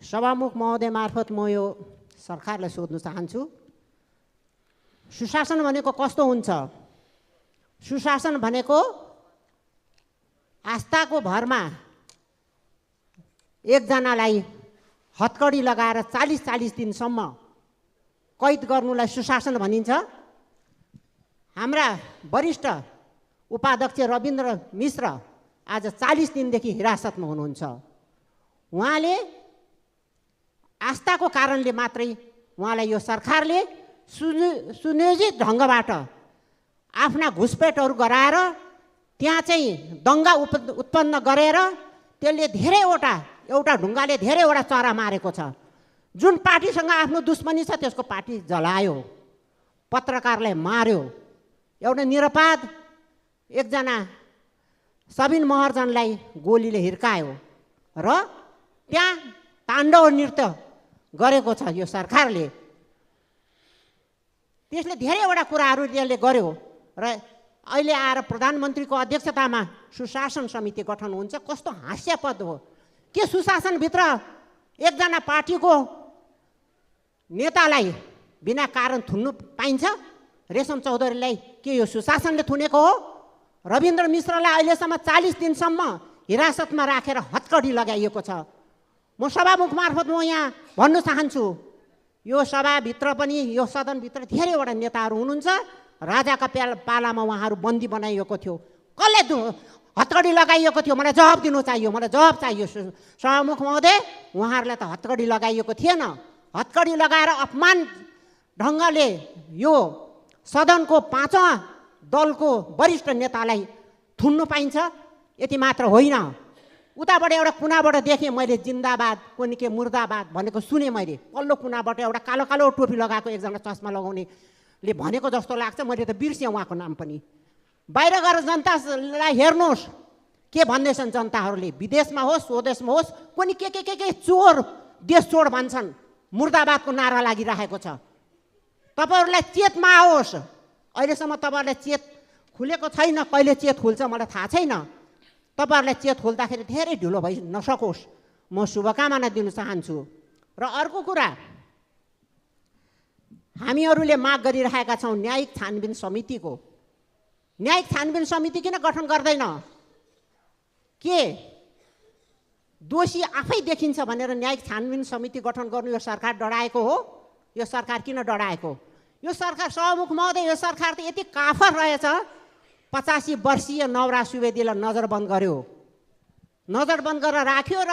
सभामुख महोदय मार्फत म यो सरकारलाई सोध्न चाहन्छु, सुशासन भनेको कस्तो हुन्छ? सुशासन भनेको आस्थाको भरमा एकजनालाई हतकडी लगाएर 40 दिनसम्म कैद गर्नुलाई सुशासन भनिन्छ। हाम्रा वरिष्ठ उपाध्यक्ष रविन्द्र मिश्र आज 40 दिनदेखि हिरासतमा हुनुहुन्छ। उहाँले आस्थाको कारणले मात्रै उहाँलाई यो सरकारले सुनियोजित ढङ्गबाट आफ्ना घुसपेटहरू गराएर त्यहाँ चाहिँ दङ्गा उत्पन्न गरेर त्यसले एउटा ढुङ्गाले धेरैवटा चरा मारेको छ। जुन पार्टीसँग आफ्नो दुश्मनी छ त्यसको पार्टी जलायो, पत्रकारलाई मार्यो, एउटा निरपराध एकजना सबिन महर्जनलाई गोलीले हिर्कायो र त्यहाँ ताण्डव नृत्य गरेको छ यो सरकारले। त्यसले धेरैवटा कुराहरू त्यसले गर्यो र अहिले आएर प्रधानमन्त्रीको अध्यक्षतामा सुशासन समिति गठन हुन्छ। कस्तो हास्यास्पद हो के सुशासनभित्र एकजना पार्टीको नेतालाई बिना कारण थुन्नु पाइन्छ? रेशम चौधरीलाई के यो सुशासनले थुनेको हो? रविन्द्र मिश्रलाई अहिलेसम्म 40 दिनसम्म हिरासतमा राखेर हतकडी लगाइएको छ। म सभामुख मार्फत म यहाँ भन्न चाहन्छु, यो सभाभित्र पनि यो सदनभित्र धेरैवटा नेताहरू हुनुहुन्छ। राजाका पालामा उहाँहरू बन्दी बनाइएको थियो, कसले हतकडी लगाइएको थियो? मलाई जवाब दिनु चाहियो, मलाई जवाब चाहियो। सभामुख महोदय, उहाँहरूलाई त हतकडी लगाइएको थिएन। हतकडी लगाएर अपमान ढङ्गले यो सदनको 5औं दलको वरिष्ठ नेतालाई थुन्नु पाइन्छ? यति मात्र होइन, उताबाट एउटा कुनाबाट देखेँ मैले जिन्दाबाद कोनी के मुर्दाबाद भनेको सुने मैले। पल्लो कुनाबाट एउटा कालो कालो टोपी लगाएको एकजना चस्मा लगाउनेले भनेको जस्तो लाग्छ। मैले त बिर्सेँ उहाँको नाम पनि। बाहिर गएर जनतालाई हेर्नुहोस् के भन्दैछन् जनताहरूले, विदेशमा होस् स्वदेशमा होस्, कोनी के चोर देश चोर भन्छन्, मुर्दाबादको नारा लागिरहेको छ। तपाईँहरूलाई चेतमा आओस्। अहिलेसम्म तपाईँहरूलाई चेत खुलेको छैन, कहिले चेत खुल्छ मलाई थाहा छैन। तपाईँहरूलाई चेत खुल्दाखेरि धेरै ढिलो भइ नसकोस्, म शुभकामना दिन चाहन्छु। र अर्को कुरा, हामीहरूले माग गरिरहेका छौँ न्यायिक छानबिन समितिको। न्यायिक छानबिन समिति किन गठन गर्दैन? के दोषी आफै देखिन्छ भनेर न्यायिक छानबिन समिति गठन गर्नु यो सरकार डराएको हो? यो सरकार किन डराएको? यो सरकार, सभामुख महोदय, यो सरकार त यति काफर रहेछ। 85 वर्षीय नवराज सुवेदीलाई नजरबन्द गर्यो, नजरबन्द गरेर राख्यो र